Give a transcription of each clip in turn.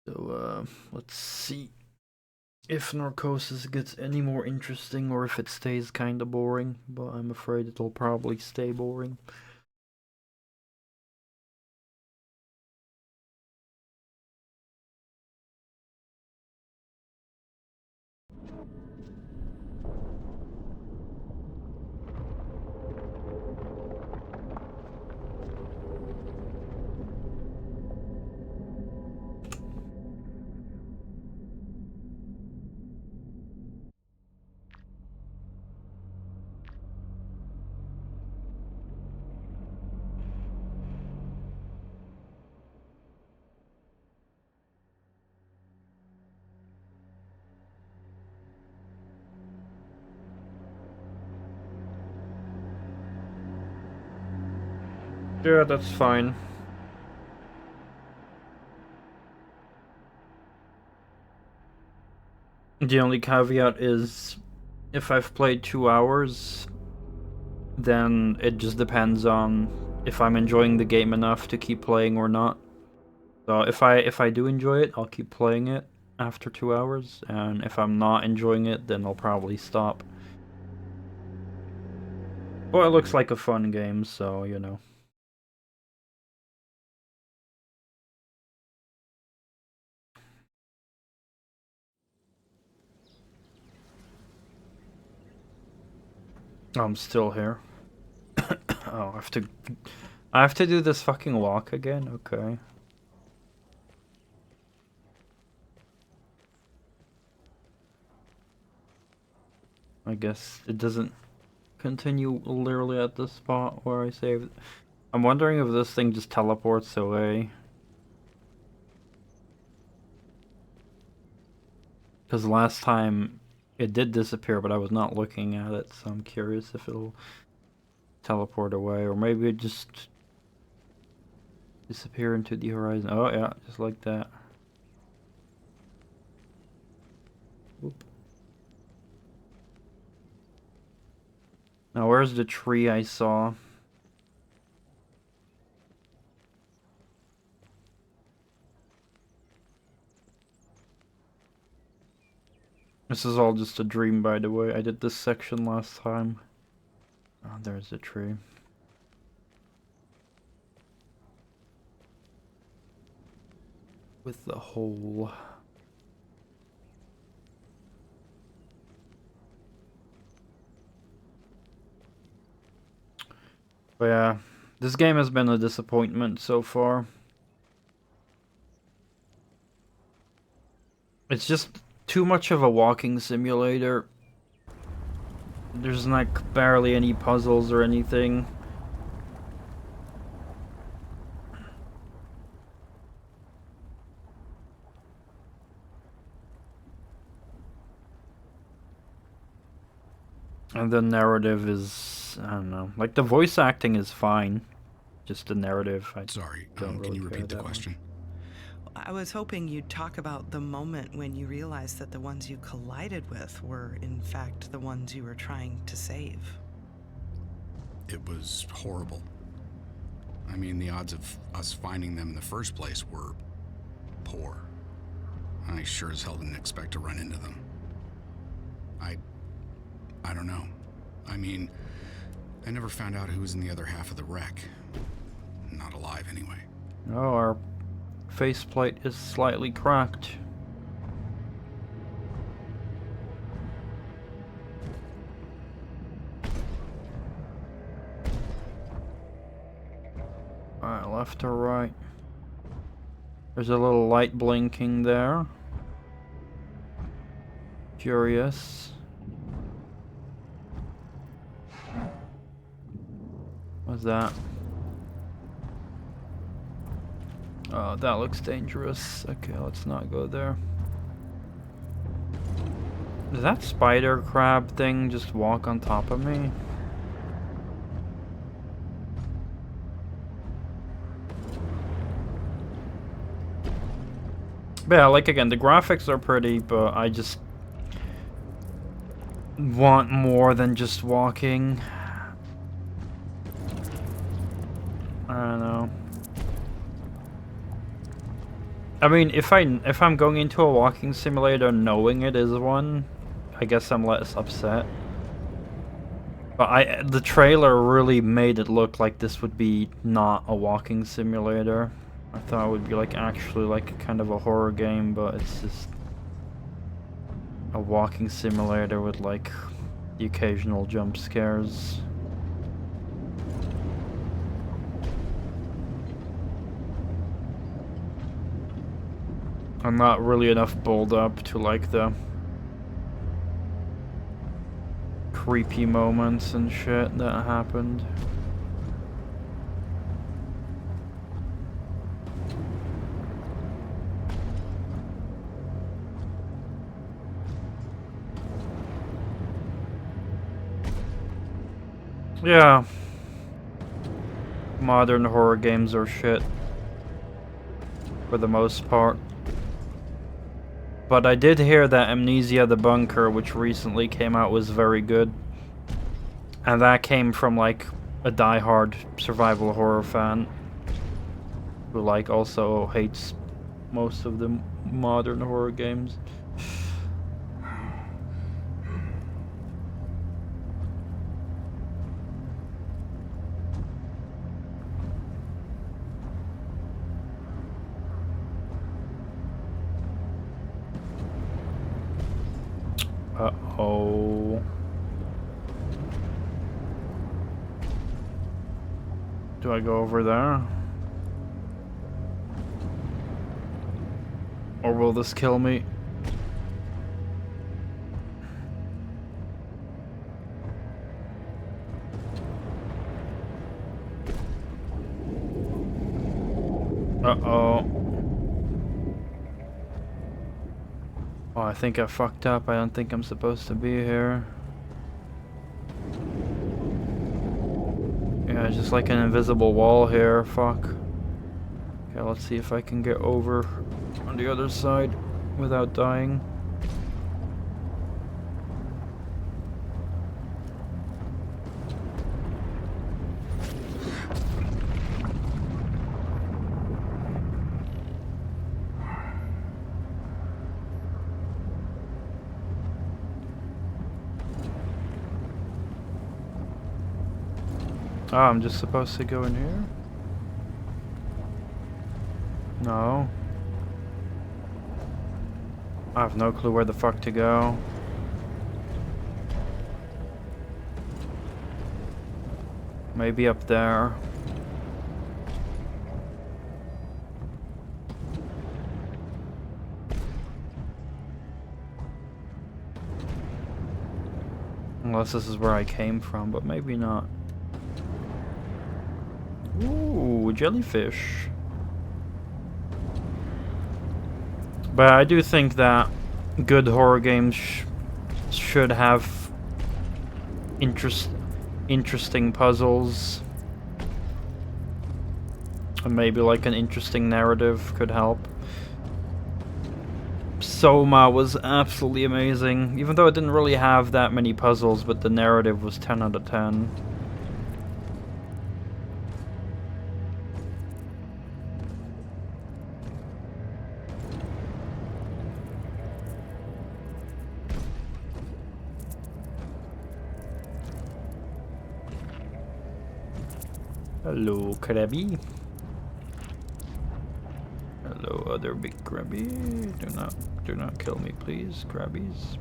So, let's see if Narcosis gets any more interesting or if it stays kinda boring, but I'm afraid it'll probably stay boring. Yeah, that's fine. The only caveat is if I've played 2 hours, then it just depends on if I'm enjoying the game enough to keep playing or not. So if I do enjoy it, I'll keep playing it after 2 hours, and if I'm not enjoying it, then I'll probably stop. Well, it looks like a fun game, so you know. I'm still here. Oh, I have to do this fucking walk again? Okay. I guess it doesn't continue literally at the spot where I saved. I'm wondering if this thing just teleports away. Because last time it did disappear, but I was not looking at it, so I'm curious if it'll teleport away, or maybe it just disappear into the horizon. Oh yeah, just like that. Oop. Now where's the tree I saw? This is all just a dream, by the way. I did this section last time. Oh, there's the tree. With the hole. But yeah, this game has been a disappointment so far. It's just too much of a walking simulator. There's like barely any puzzles or anything. And the narrative is, I don't know, like the voice acting is fine. Just the narrative, I Sorry, don't really can you repeat the care that question? I was hoping you'd talk about the moment when you realized that the ones you collided with were, in fact, the ones you were trying to save. It was horrible. I mean, the odds of us finding them in the first place were poor. I sure as hell didn't expect to run into them. I don't know. I mean, I never found out who was in the other half of the wreck. Not alive, anyway. Oh, our faceplate is slightly cracked. Alright, left or right? There's a little light blinking there. Curious. What's that? Oh, that looks dangerous. Okay, let's not go there. Does that spider crab thing just walk on top of me? But yeah, like again, the graphics are pretty, but I just want more than just walking. I don't know. I mean, if I'm going into a walking simulator knowing it is one, I guess I'm less upset. But the trailer really made it look like this would be not a walking simulator. I thought it would be like actually like kind of a horror game, but it's just a walking simulator with like the occasional jump scares. I'm not really enough build up to like the creepy moments and shit that happened. Yeah. Modern horror games are shit. For the most part. But I did hear that Amnesia the Bunker, which recently came out, was very good. And that came from like a diehard survival horror fan. Who like also hates most of the modern horror games. Uh-oh. Do I go over there? Or will this kill me? Uh-oh. Oh, I think I fucked up. I don't think I'm supposed to be here. Yeah, just like an invisible wall here. Fuck. Okay, let's see if I can get over on the other side without dying. Oh, I'm just supposed to go in here? No. I have no clue where the fuck to go. Maybe up there. Unless this is where I came from, but maybe not. Ooh, jellyfish. But I do think that good horror games should have interesting puzzles. And maybe like an interesting narrative could help. Soma was absolutely amazing. Even though it didn't really have that many puzzles, but the narrative was 10 out of 10. Hello, Krabby. Hello, other big Krabby. Do not kill me, please, Krabbies.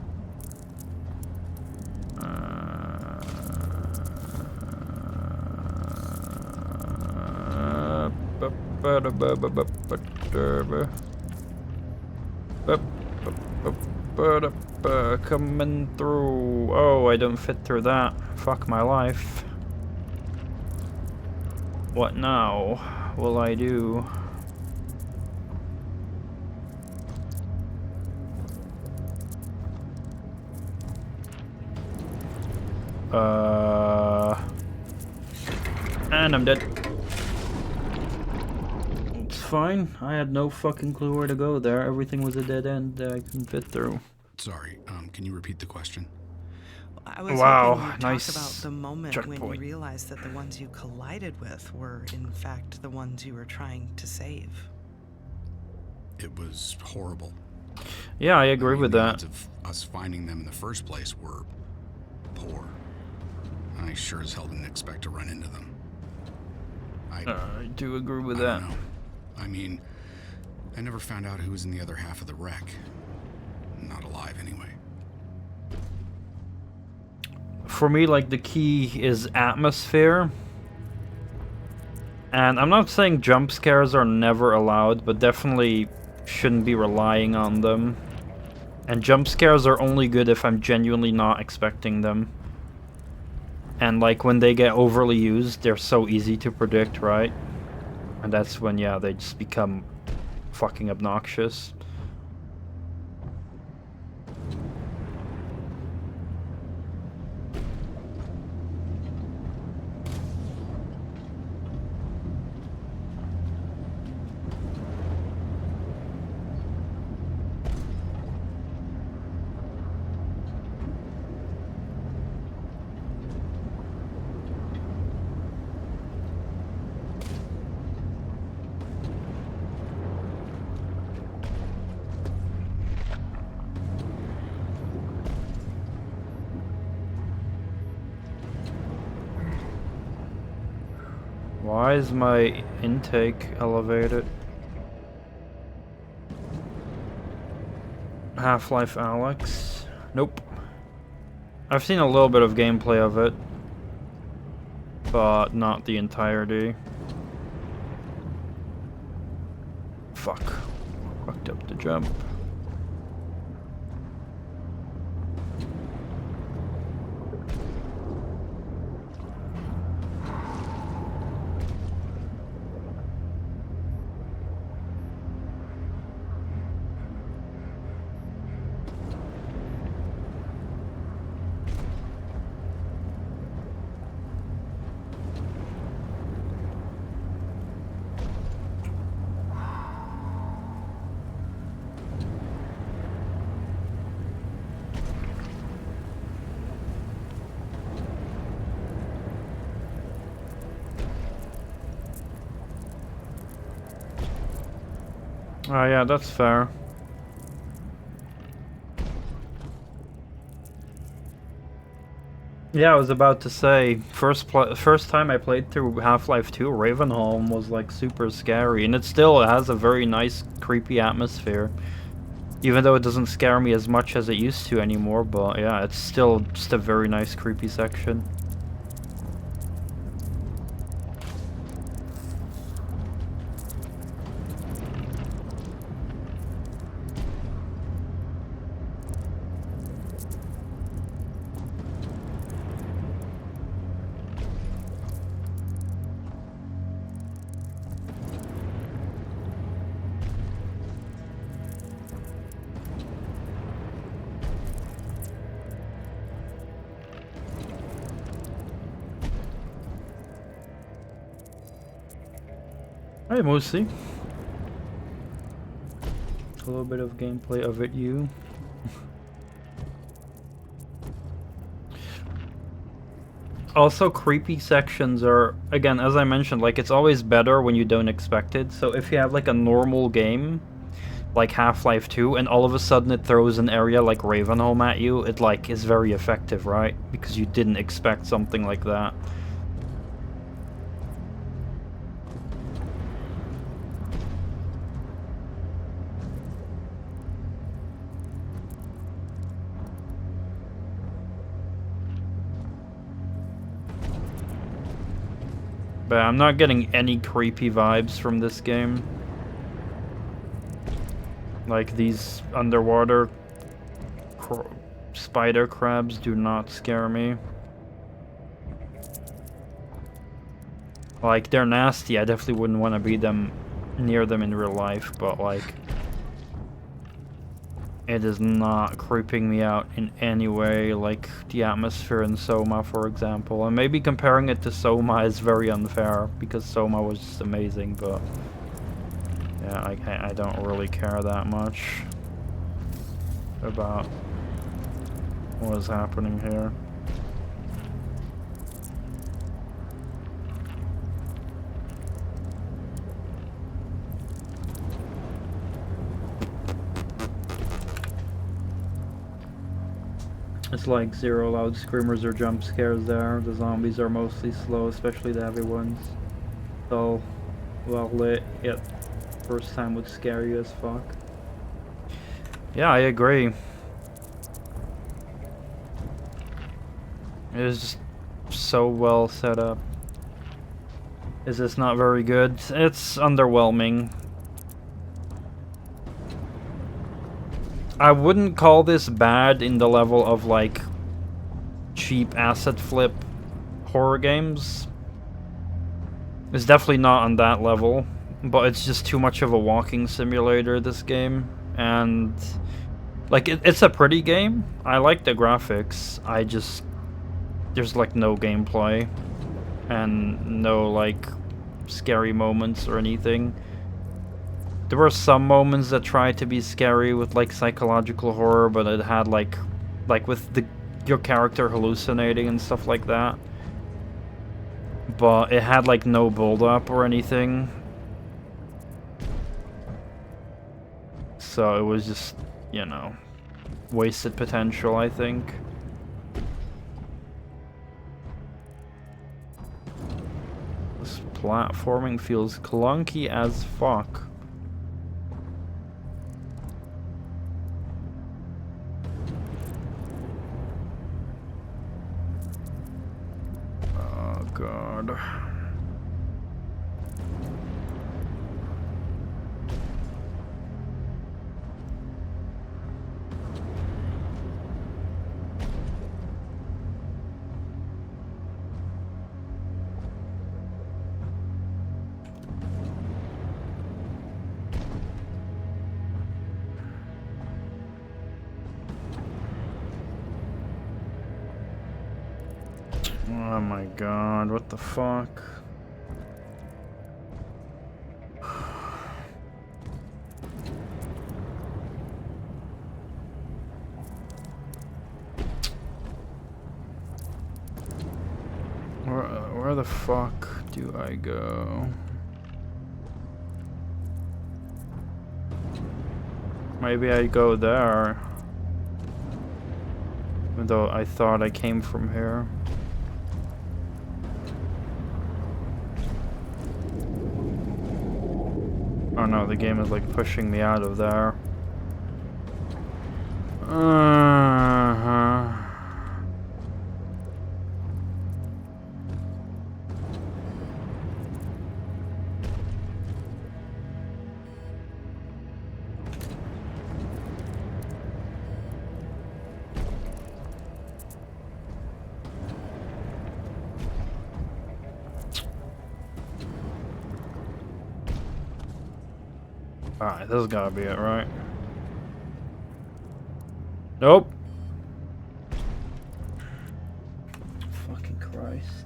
Coming through. Oh, I don't fit through that. Fuck my life. What now will I do? And I'm dead. It's fine. I had no fucking clue where to go there. Everything was a dead end that I couldn't fit through. Sorry, can you repeat the question? I was Wow, hoping you'd nice talk about the moment checkpoint. when you realized that the ones you collided with were, in fact, the ones you were trying to save. It was horrible. Yeah, I agree with the that. odds of us finding them in the first place were poor. I sure as hell didn't expect to run into them. I do agree with I that. don't know. I mean, I never found out who was in the other half of the wreck. Not alive, anyway. For me, like, the key is atmosphere. And I'm not saying jump scares are never allowed, but definitely shouldn't be relying on them. And jump scares are only good if I'm genuinely not expecting them. And like when they get overly used, they're so easy to predict, right? And that's when, yeah, they just become fucking obnoxious. Why is my intake elevated? Half-Life Alyx? Nope. I've seen a little bit of gameplay of it, but not the entirety. Fuck. Fucked up the jump. Oh yeah, that's fair. Yeah, I was about to say, first time I played through Half-Life 2, Ravenholm was like super scary, and it still has a very nice, creepy atmosphere. Even though it doesn't scare me as much as it used to anymore, but yeah, it's still just a very nice, creepy section. Hi, Moosey. A little bit of gameplay of it, you. Also, creepy sections are, again, as I mentioned, like, it's always better when you don't expect it. So if you have, like, a normal game, like Half-Life 2, and all of a sudden it throws an area like Ravenholm at you, it, like, is very effective, right? Because you didn't expect something like that. But I'm not getting any creepy vibes from this game. Like, these underwater spider crabs do not scare me. Like, they're nasty. I definitely wouldn't want to be near them in real life, but like, it is not creeping me out in any way, like the atmosphere in Soma, for example. And maybe comparing it to Soma is very unfair, because Soma was just amazing, but yeah, I don't really care that much about what is happening here. It's like zero loud screamers or jump scares there. The zombies are mostly slow, especially the heavy ones. So, well lit, yet first time would scare you as fuck. Yeah, I agree. It is just so well set up. Is this not very good? It's underwhelming. I wouldn't call this bad in the level of like cheap asset flip horror games. It's definitely not on that level, but it's just too much of a walking simulator, this game. And like it's a pretty game. I like the graphics. There's like no gameplay and no like scary moments or anything. There were some moments that tried to be scary with like psychological horror, but it had like with your character hallucinating and stuff like that. But it had like no build up or anything. So it was just, you know, wasted potential, I think. This platforming feels clunky as fuck. Oh god. Oh my god, what the fuck? Where the fuck do I go? Maybe I go there. Even though I thought I came from here. Oh no, the game is like pushing me out of there. Alright, this has gotta be it, right? Nope. Fucking Christ.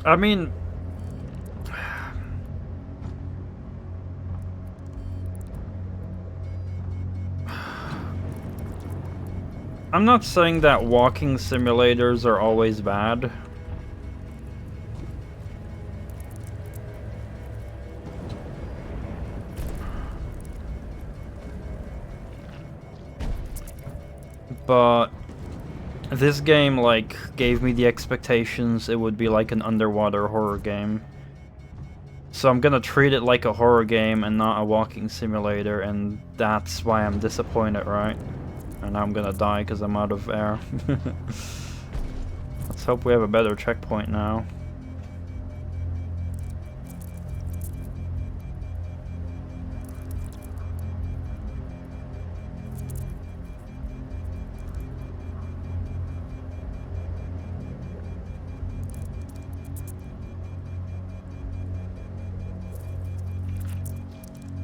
I mean, I'm not saying that walking simulators are always bad. But this game, like, gave me the expectations it would be like an underwater horror game. So I'm gonna treat it like a horror game and not a walking simulator, and that's why I'm disappointed, right? And now I'm gonna die because I'm out of air. Let's hope we have a better checkpoint now.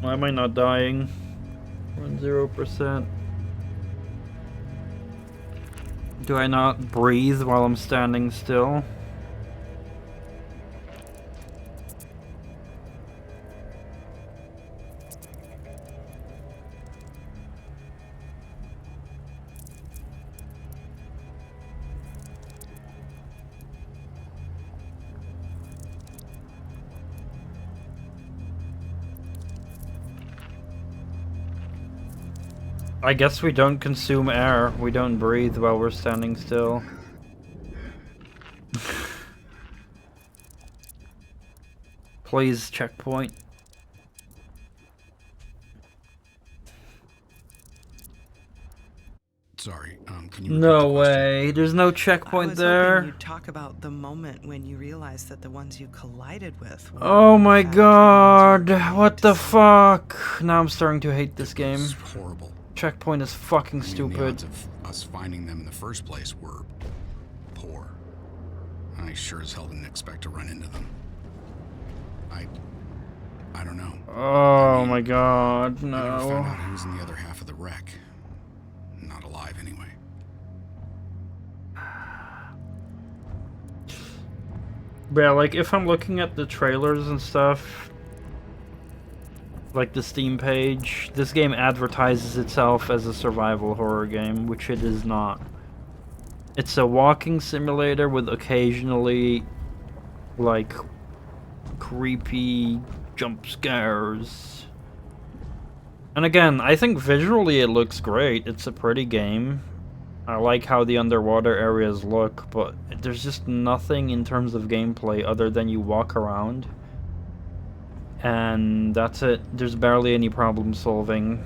Why am I not dying? 0%. Do I not breathe while I'm standing still? I guess we don't consume air. We don't breathe while we're standing still. Please, checkpoint. Sorry, can you repeat No the question? way. There's no I checkpoint was there. hoping you'd talk about the moment when you realized that the ones you collided with were, Oh my in fact, the ones you were god. trying What to the save. fuck? Now I'm starting to hate this game. It was horrible. Checkpoint is fucking I mean, stupid. the odds of us finding them in the first place were poor. I sure as hell didn't expect to run into them. I don't know. Oh my god, I never found no. out who was in the other half of the wreck. Not alive, anyway. But yeah, like, if I'm looking at the trailers and stuff, like the Steam page, this game advertises itself as a survival horror game, which it is not. It's a walking simulator with occasionally, like, creepy jump scares. And again, I think visually it looks great. It's a pretty game. I like how the underwater areas look, but there's just nothing in terms of gameplay other than you walk around. And that's it. There's barely any problem solving.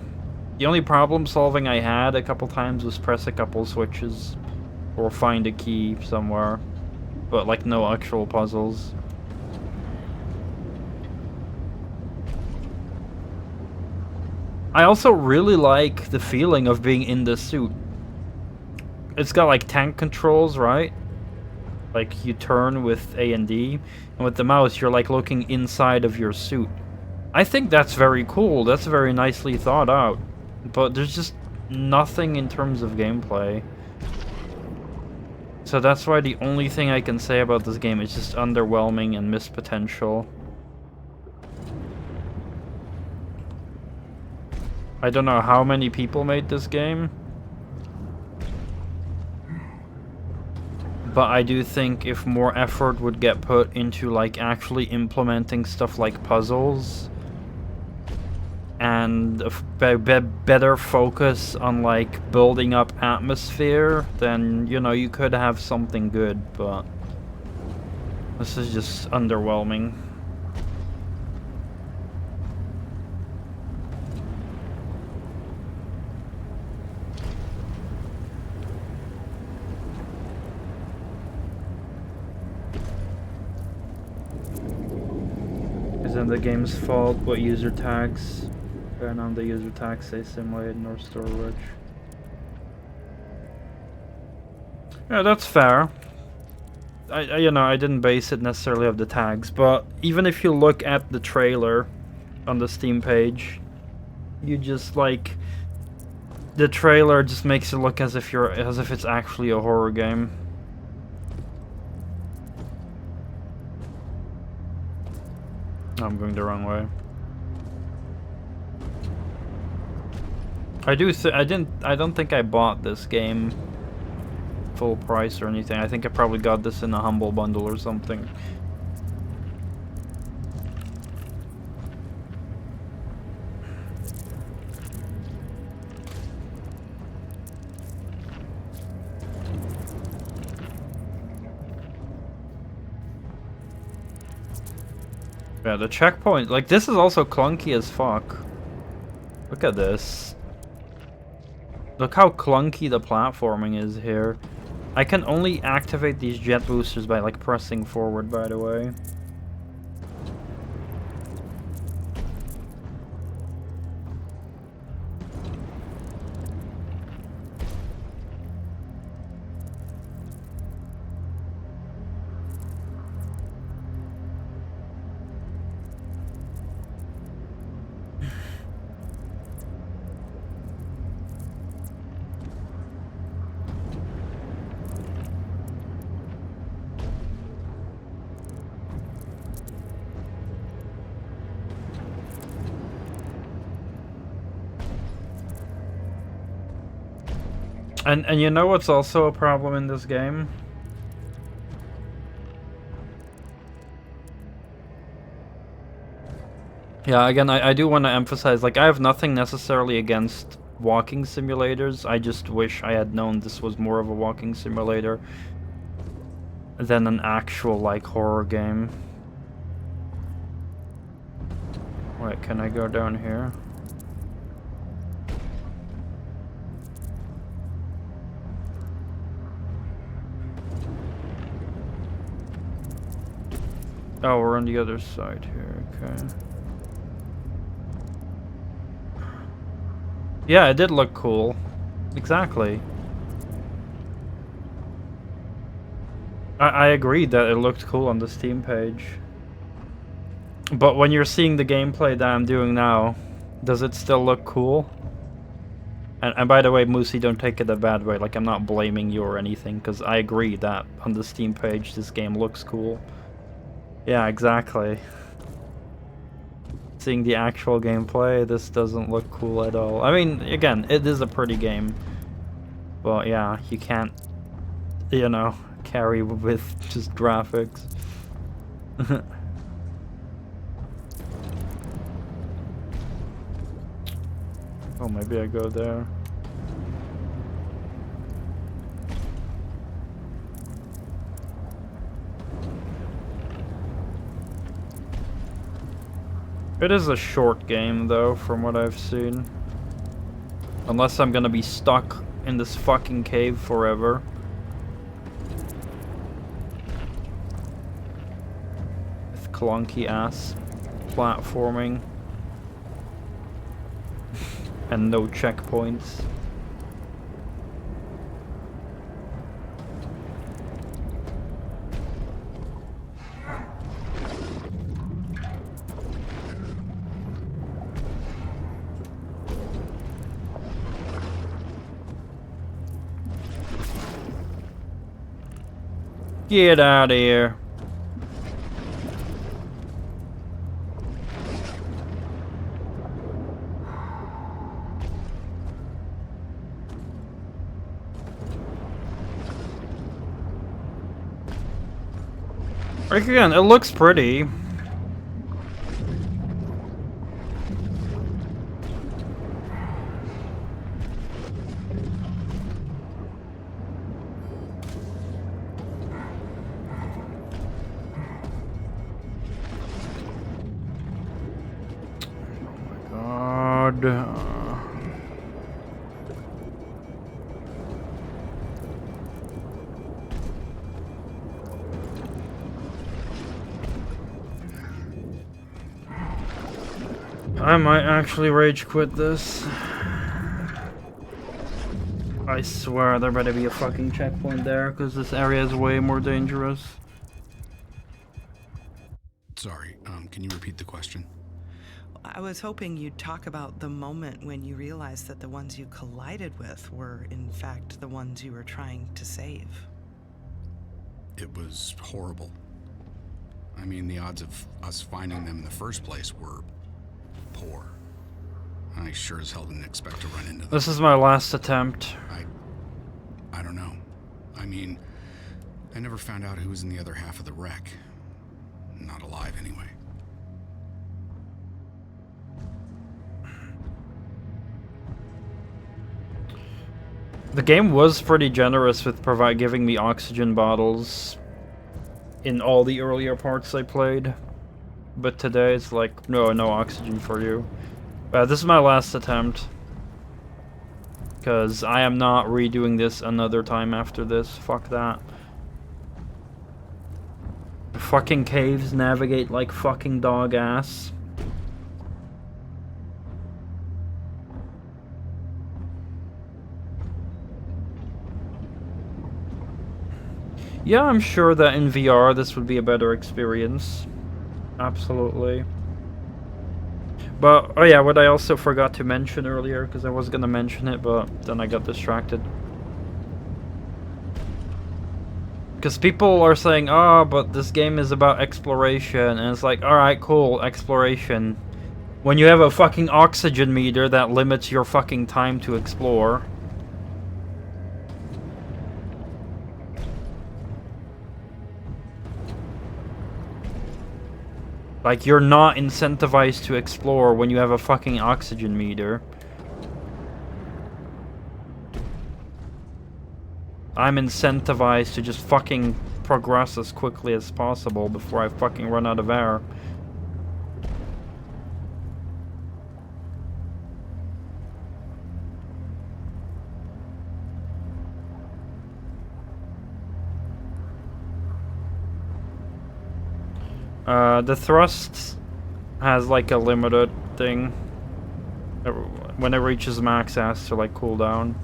The only problem solving I had a couple times was press a couple switches or find a key somewhere, but like no actual puzzles. I also really like the feeling of being in the suit. It's got like tank controls, right? Like you turn with A and D, and with the mouse you're like looking inside of your suit. I think that's very cool. That's very nicely thought out. But there's just nothing in terms of gameplay. So that's why the only thing I can say about this game is just underwhelming and missed potential. I don't know how many people made this game, but I do think if more effort would get put into like actually implementing stuff like puzzles and a better focus on like building up atmosphere, then you know you could have something good, but this is just underwhelming. Isn't the game's fault what user tags and on the user tags say simulated nor storage? Yeah, that's fair. You know, I didn't base it necessarily off the tags, but even if you look at the trailer on the Steam page, you just like the trailer just makes it look as if it's actually a horror game. I'm going the wrong way. I don't think I bought this game full price or anything. I think I probably got this in a Humble Bundle or something. Yeah, the checkpoint, like, this is also clunky as fuck. Look at this. Look how clunky the platforming is here. I can only activate these jet boosters by, like, pressing forward, by the way. And you know what's also a problem in this game? Yeah, again, I do want to emphasize, like, I have nothing necessarily against walking simulators. I just wish I had known this was more of a walking simulator than an actual, like, horror game. Wait, can I go down here? Oh, we're on the other side here, okay. Yeah, it did look cool. Exactly. I agreed that it looked cool on the Steam page. But when you're seeing the gameplay that I'm doing now, does it still look cool? And by the way, Moosey, don't take it a bad way. Like, I'm not blaming you or anything, because I agree that on the Steam page this game looks cool. Yeah, exactly. Seeing the actual gameplay, this doesn't look cool at all. I mean, again, it is a pretty game. But yeah, you can't, you know, carry with just graphics. Oh, maybe I go there. It is a short game, though, from what I've seen. Unless I'm gonna be stuck in this fucking cave forever. With clunky ass platforming. And no checkpoints. Get out of here. Like, again, it looks pretty. I might actually rage quit this. I swear there better be a fucking checkpoint there, because this area is way more dangerous. Sorry, can you repeat the question? I was hoping you'd talk about the moment when you realized that the ones you collided with were, in fact, the ones you were trying to save. It was horrible. I mean, the odds of us finding them in the first place were poor. I sure as hell didn't expect to run into them. This is my last attempt. I don't know. I mean, I never found out who was in the other half of the wreck. Not alive, anyway. The game was pretty generous with giving me oxygen bottles in all the earlier parts I played. But today it's like, no oxygen for you. This is my last attempt. Because I am not redoing this another time after this. Fuck that. Fucking caves navigate like fucking dog ass. Yeah, I'm sure that in VR this would be a better experience. Absolutely. But, oh yeah, what I also forgot to mention earlier, because I was gonna mention it, but then I got distracted. Because people are saying, oh, but this game is about exploration, and it's like, alright, cool, exploration. When you have a fucking oxygen meter that limits your fucking time to explore. Like, you're not incentivized to explore when you have a fucking oxygen meter. I'm incentivized to just fucking progress as quickly as possible before I fucking run out of air. The thrust has like a limited thing. When it reaches max, it has to like cool down.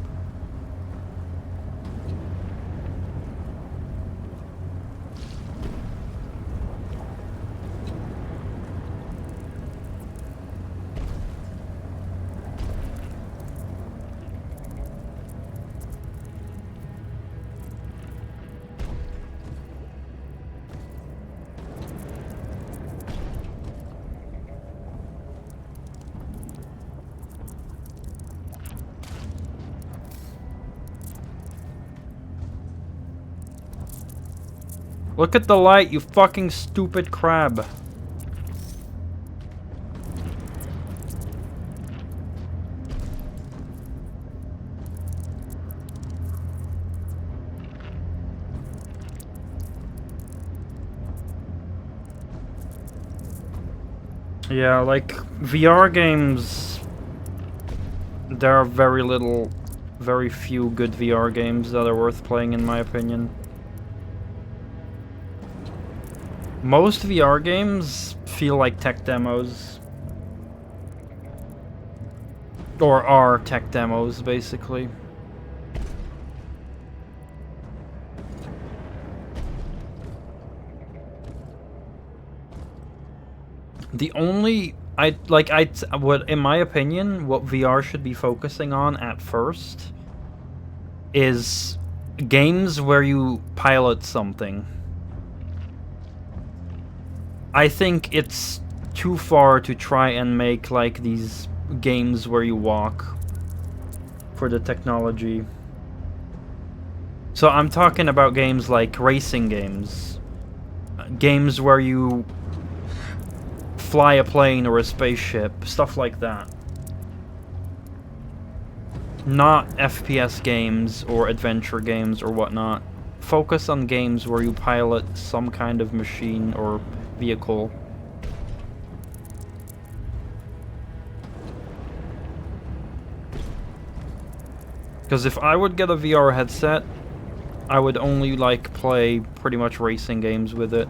Look at the light, you fucking stupid crab. Yeah, like, VR games, there are very few good VR games that are worth playing in my opinion. Most VR games feel like tech demos. Or are tech demos, basically. The only... what, in my opinion, what VR should be focusing on at first is games where you pilot something. I think it's too far to try and make like these games where you walk for the technology. So I'm talking about games like racing games. Games where you fly a plane or a spaceship, stuff like that. Not FPS games or adventure games or whatnot. Focus on games where you pilot some kind of machine or vehicle. Because if I would get a VR headset, I would only like play pretty much racing games with it.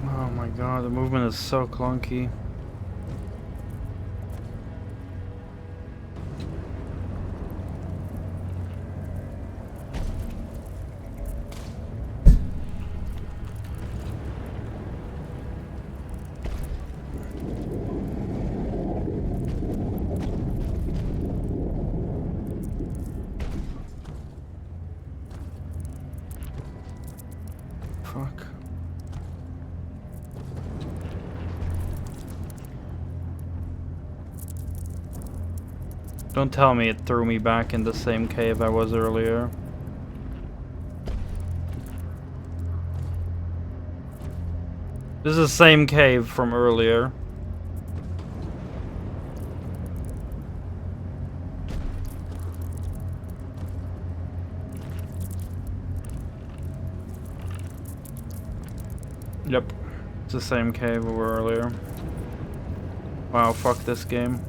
Oh my god, the movement is so clunky. Fuck. Don't tell me it threw me back in the same cave I was earlier. This is the same cave from earlier. Yep. It's the same cave we were earlier. Wow, fuck this game.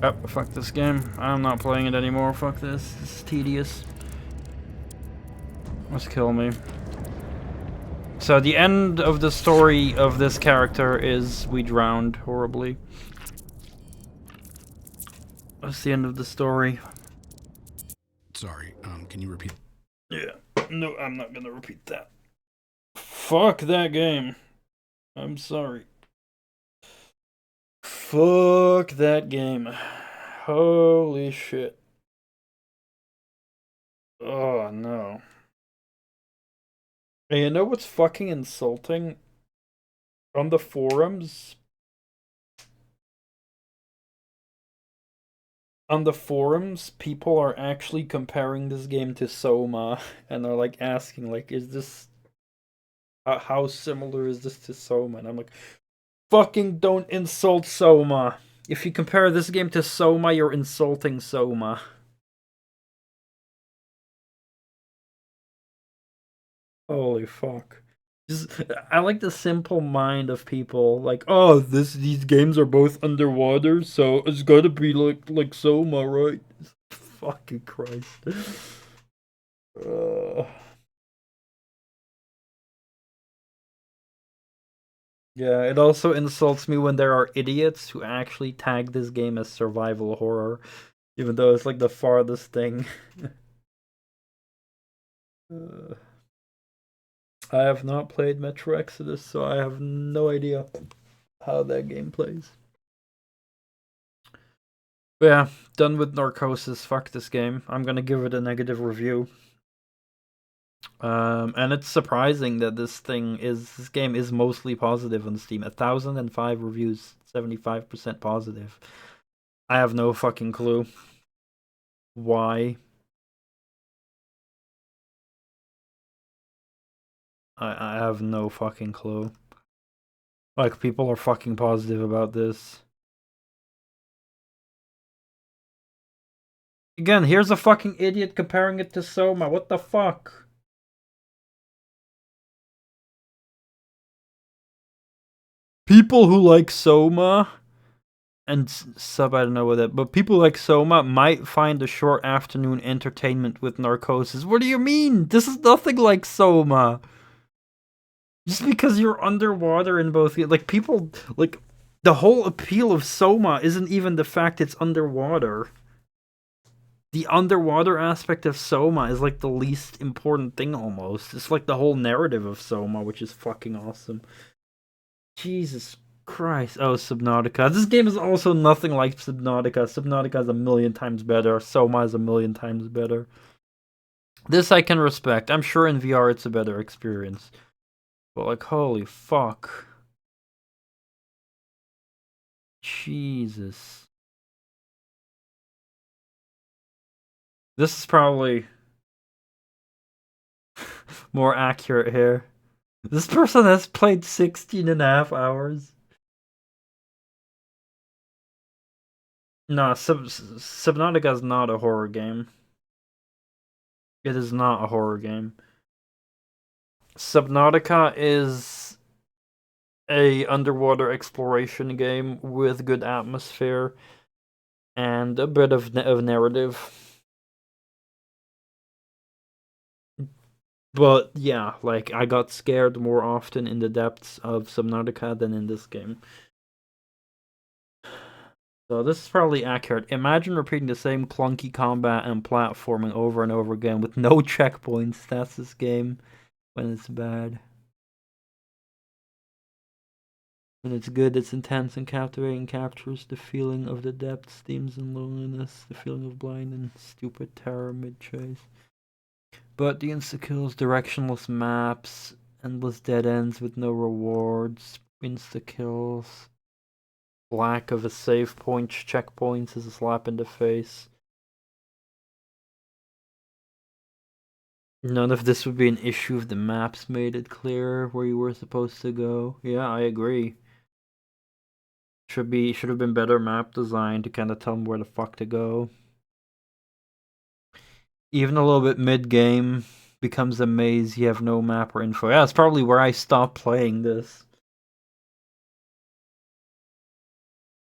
Oh, fuck this game. I'm not playing it anymore. Fuck this. This is tedious. Let's kill me. So the end of the story of this character is we drowned horribly. That's the end of the story. Sorry, can you repeat? Yeah. No, I'm not gonna repeat that. Fuck that game. I'm sorry. Fuck that game. Holy shit. Oh no. Hey, you know what's fucking insulting? On the forums, people are actually comparing this game to Soma, and they're like asking, like, is this how similar is this to Soma? And I'm like, fucking don't insult Soma. If you compare this game to Soma, you're insulting Soma. Holy fuck. Just, I like the simple mind of people, like, oh, these games are both underwater, so it's gotta be like Soma, right? Fucking Christ. Yeah, it also insults me when there are idiots who actually tag this game as survival horror, even though it's like the farthest thing. I have not played Metro Exodus, so I have no idea how that game plays. But yeah, done with Narcosis. Fuck this game. I'm gonna give it a negative review. And it's surprising that this game is mostly positive on Steam. 1,005 reviews, 75% positive. I have no fucking clue why. I have no fucking clue. Like, people are fucking positive about this. Again, here's a fucking idiot comparing it to Soma. What the fuck? People who like Soma and sub, I don't know what that, but people like Soma might find a short afternoon entertainment with Narcosis. What do you mean? This is nothing like Soma. Just because you're underwater in both, like, people, like, the whole appeal of Soma isn't even the fact it's underwater. The underwater aspect of Soma is like the least important thing almost. It's like the whole narrative of Soma, which is fucking awesome. Jesus Christ. Oh, Subnautica. This game is also nothing like Subnautica. Subnautica is a million times better. Soma is a million times better. This I can respect. I'm sure in VR it's a better experience. But like, holy fuck. Jesus. This is probably more accurate here. This person has played 16 and a half hours. No, Subnautica is not a horror game. It is not a horror game. Subnautica is a underwater exploration game with good atmosphere and a bit of narrative. But yeah, like, I got scared more often in the depths of Subnautica than in this game. So this is probably accurate. Imagine repeating the same clunky combat and platforming over and over again with no checkpoints. That's this game when it's bad. When it's good, it's intense and captivating, captures the feeling of the depths, themes and loneliness, the feeling of blind and stupid terror mid-chase. But the insta-kills, directionless maps, endless dead ends with no rewards, insta-kills, lack of a save point, checkpoints is a slap in the face. None of this would be an issue if the maps made it clear where you were supposed to go. Yeah, I agree. Should have been better map design to kind of tell them where the fuck to go. Even a little bit mid game becomes a maze. You have no map or info. Yeah, it's probably where I stopped playing this.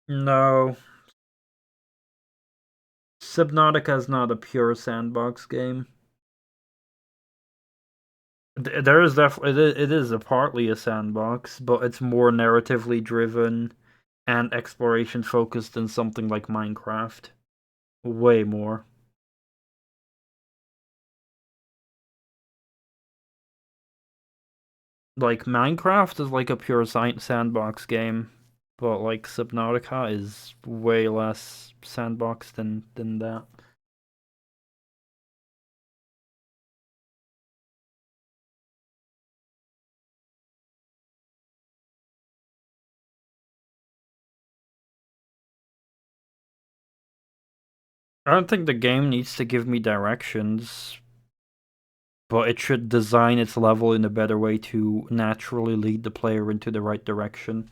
No, Subnautica is not a pure sandbox game. There is definitely it is a partly a sandbox, but it's more narratively driven and exploration focused than something like Minecraft. Way more. Like Minecraft is like a pure sandbox game, but like Subnautica is way less sandbox than that. I don't think the game needs to give me directions, but it should design its level in a better way to naturally lead the player into the right direction.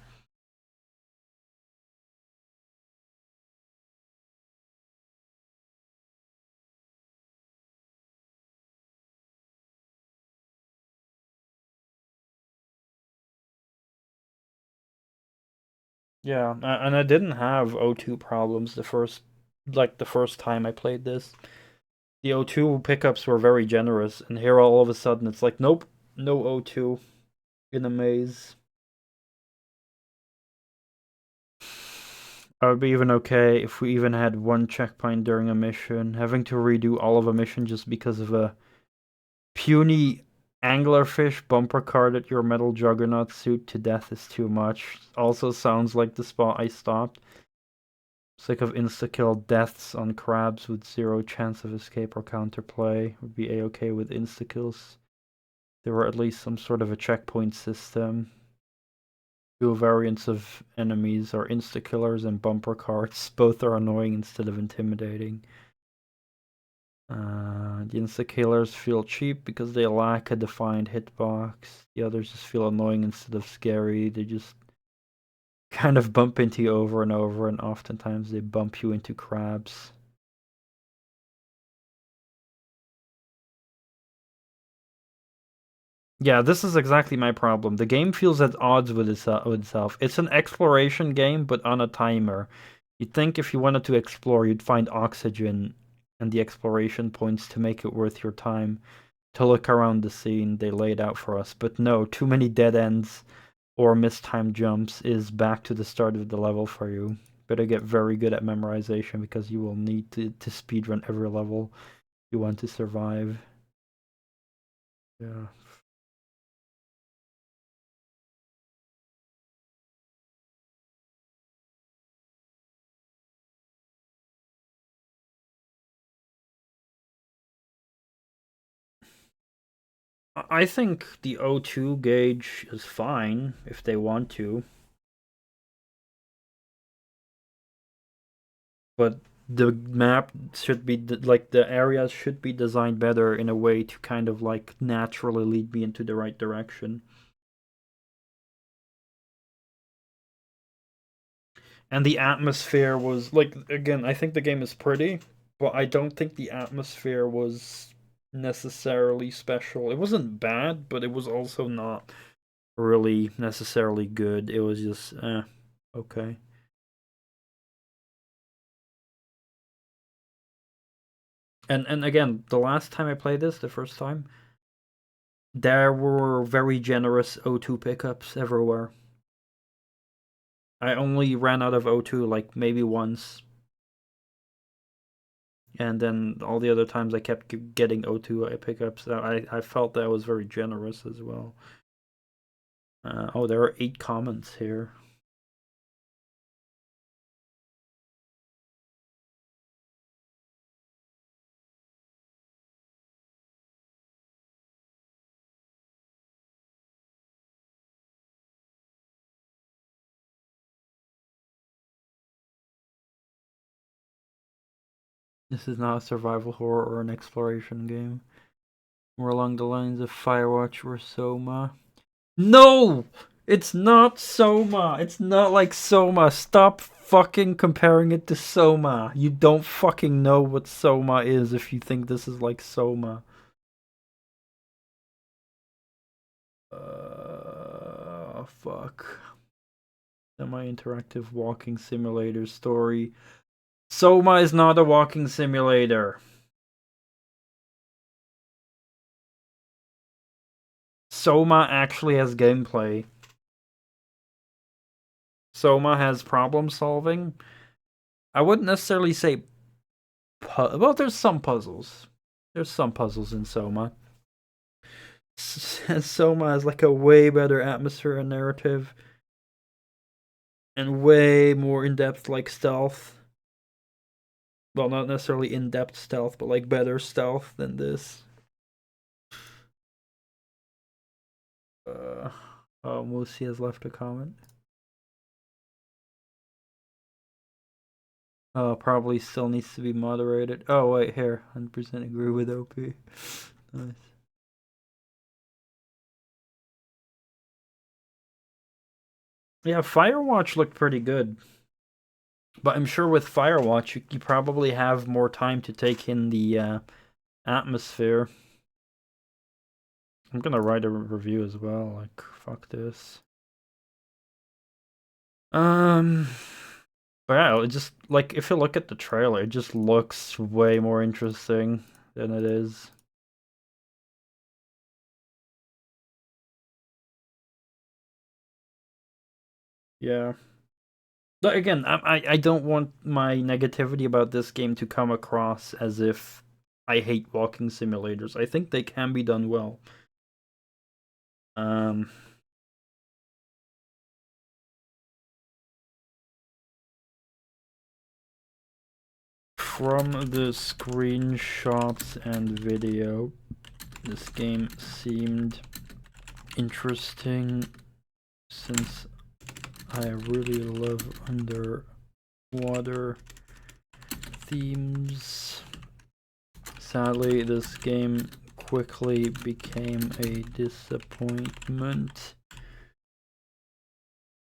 Yeah, and I didn't have O2 problems the first time I played this. The O2 pickups were very generous, and here all of a sudden it's like, nope, no O2 in a maze. I would be even okay if we even had one checkpoint during a mission. Having to redo all of a mission just because of a puny anglerfish bumper card at your metal juggernaut suit to death is too much. Also sounds like the spot I stopped. Sick of insta-kill deaths on crabs with zero chance of escape or counterplay. Would be a-okay with insta-kills. There were at least some sort of a checkpoint system. Two variants of enemies are insta-killers and bumper carts. Both are annoying instead of intimidating. The insta-killers feel cheap because they lack a defined hitbox. The others just feel annoying instead of scary. They just kind of bump into you over and over, and oftentimes they bump you into crabs. Yeah, this is exactly my problem. The game feels at odds with itself. It's an exploration game, but on a timer. You'd think if you wanted to explore, you'd find oxygen and the exploration points to make it worth your time to look around the scene they laid out for us. But no, too many dead ends or mistimed jumps is back to the start of the level for you. Better get very good at memorization because you will need to speedrun every level you want to survive. Yeah. I think the O2 gauge is fine if they want to, but the map should be like the areas should be designed better in a way to kind of like naturally lead me into the right direction. And the atmosphere was like, again, I think the game is pretty, but I don't think the atmosphere was necessarily special. It wasn't bad, but it was also not really necessarily good. It was just okay. And again, the last time I played this, the first time, there were very generous O2 pickups everywhere. I only ran out of O2 like maybe once, and then all the other times I kept getting O2 pickups. I felt that was very generous as well. Oh, there are 8 comments here. This is not a survival horror or an exploration game. More along the lines of Firewatch or Soma. No! It's not Soma! It's not like Soma. Stop fucking comparing it to Soma. You don't fucking know what Soma is if you think this is like Soma. Fuck. Semi-interactive walking simulator story. Soma is not a walking simulator. Soma actually has gameplay. Soma has problem solving. I wouldn't necessarily say well, there's some puzzles. There's some puzzles in Soma. Soma has like a way better atmosphere and narrative. And way more in-depth like stealth. Well, not necessarily in-depth stealth, but like better stealth than this. Oh, Moosey has left a comment. Oh, probably still needs to be moderated. Oh, wait, here. 100% agree with OP. Nice. Yeah, Firewatch looked pretty good. But I'm sure with Firewatch, you probably have more time to take in the atmosphere. I'm gonna write a review as well. Like, fuck this. But yeah, it just, like, if you look at the trailer, it just looks way more interesting than it is. Yeah. But again, I don't want my negativity about this game to come across as if I hate walking simulators. I think they can be done well. From the screenshots and video, this game seemed interesting since I really love underwater themes. Sadly, this game quickly became a disappointment.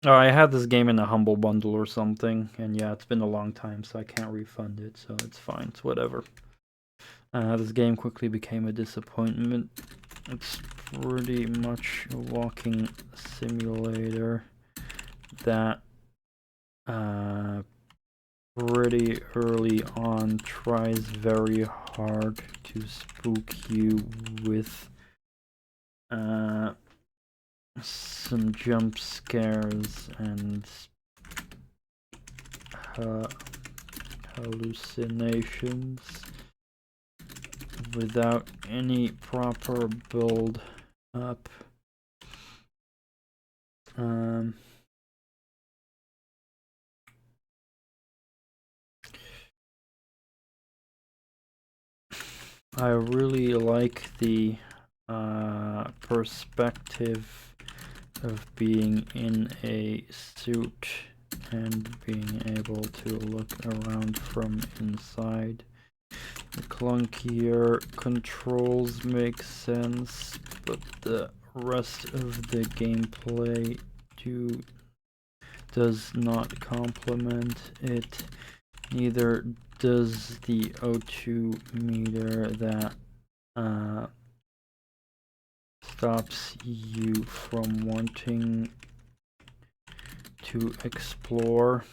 Oh, I had this game in a Humble Bundle or something, and yeah, it's been a long time, so I can't refund it, so it's fine, it's whatever. This game quickly became a disappointment. It's pretty much a walking simulator that pretty early on tries very hard to spook you with some jump scares and hallucinations without any proper build up. I really like the perspective of being in a suit and being able to look around from inside. The clunkier controls make sense, but the rest of the gameplay does not complement it. Neither does the O2 meter that stops you from wanting to explore.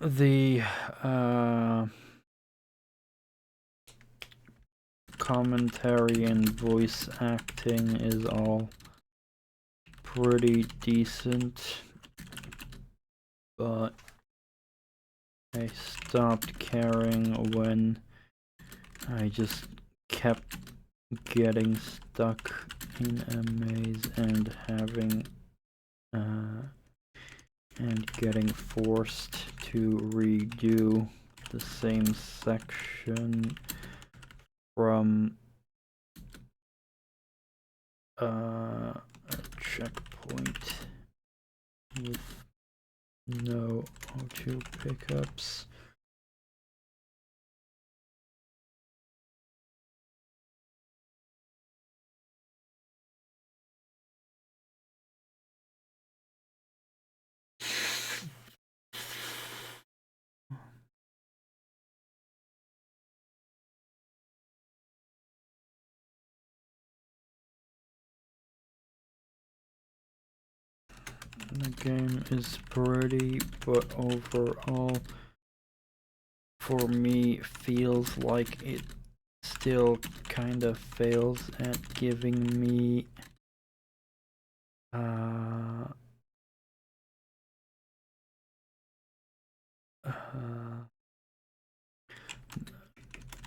The commentary and voice acting is all pretty decent, but I stopped caring when I just kept getting stuck in a maze and having and getting forced to redo the same section from a checkpoint with No O2 pickups. The game is pretty, but overall, for me, feels like it still kind of fails at giving me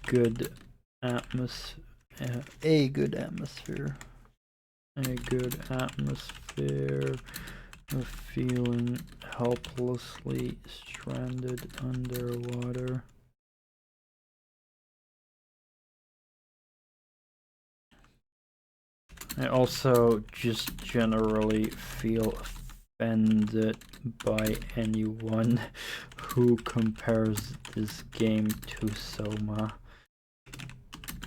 good atmosphere, a good atmosphere, of feeling helplessly stranded underwater. I also just generally feel offended by anyone who compares this game to Soma,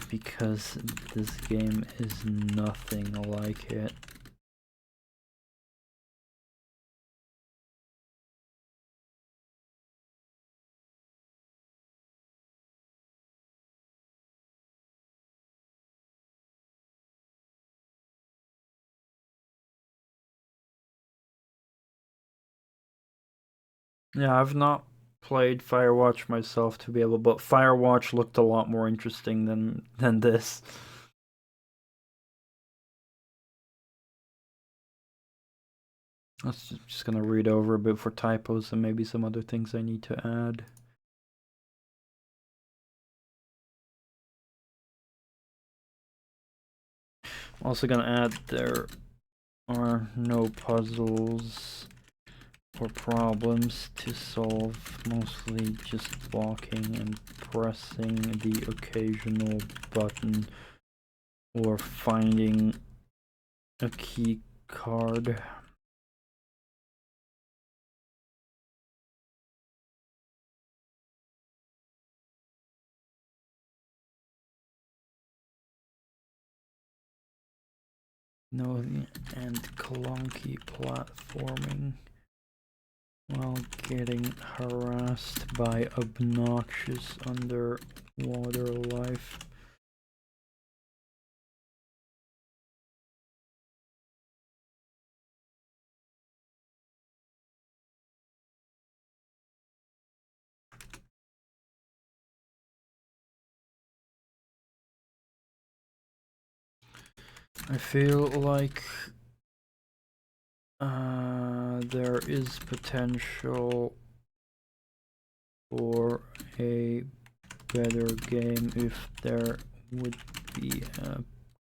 because this game is nothing like it. Yeah, I've not played Firewatch myself to be able, but Firewatch looked a lot more interesting than this. I'm just gonna read over a bit for typos and maybe some other things I need to add. I'm also gonna add there are no puzzles or problems to solve, mostly just blocking and pressing the occasional button or finding a key card. No, and clunky platforming while getting harassed by obnoxious underwater life. I feel like there is potential for a better game if there would be a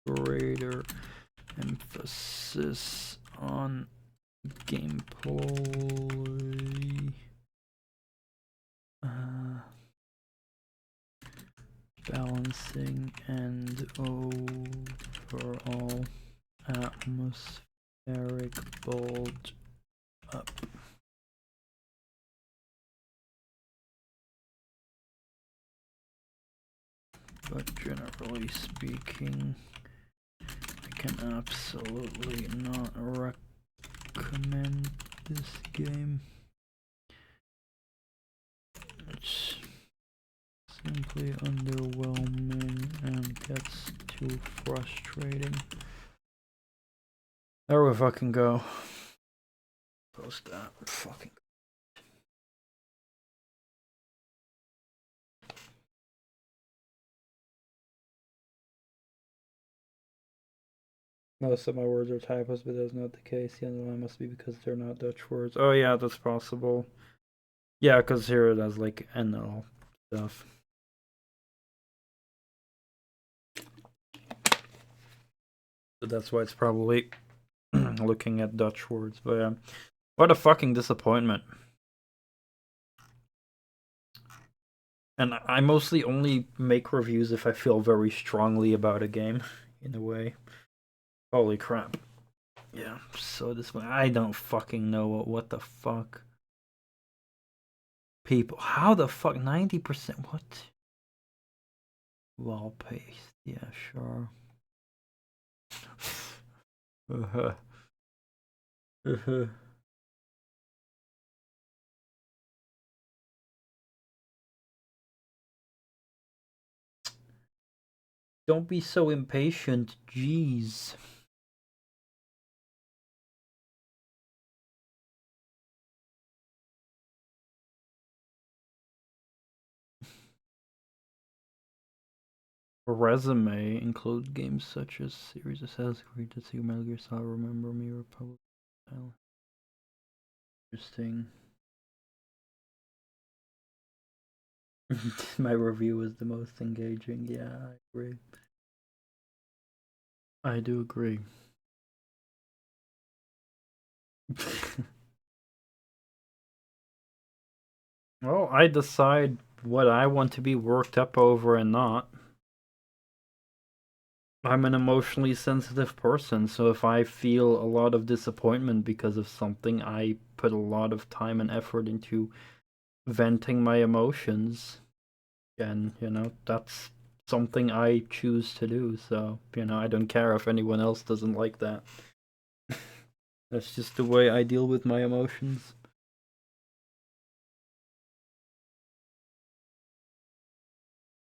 greater emphasis on gameplay, balancing, and overall atmospheric build up. But generally speaking, I can absolutely not recommend this game. It's simply underwhelming and gets too frustrating. There we fucking go. Post that. Fucking. Most of my words are typos, but that's not the case. The underline must be because they're not Dutch words. Oh yeah, that's possible. Yeah, because here it has like NL stuff. So that's why it's probably looking at Dutch words. But yeah, what a fucking disappointment. And I mostly only make reviews if I feel very strongly about a game, in a way. Holy crap. Yeah, so this one, I don't fucking know what the fuck. people. How the fuck? 90%? What? Wall paste. Yeah, sure. Don't be so impatient. Jeez. Resume include games such as series Assassin's Creed, Two, Metal Gear Solid, Remember Me, Republic. Interesting. My review was the most engaging. Yeah, I agree. I do agree. Well, I decide what I want to be worked up over and not. I'm an emotionally sensitive person, so if I feel a lot of disappointment because of something, I put a lot of time and effort into venting my emotions. And, that's something I choose to do, so, I don't care if anyone else doesn't like that. That's just the way I deal with my emotions.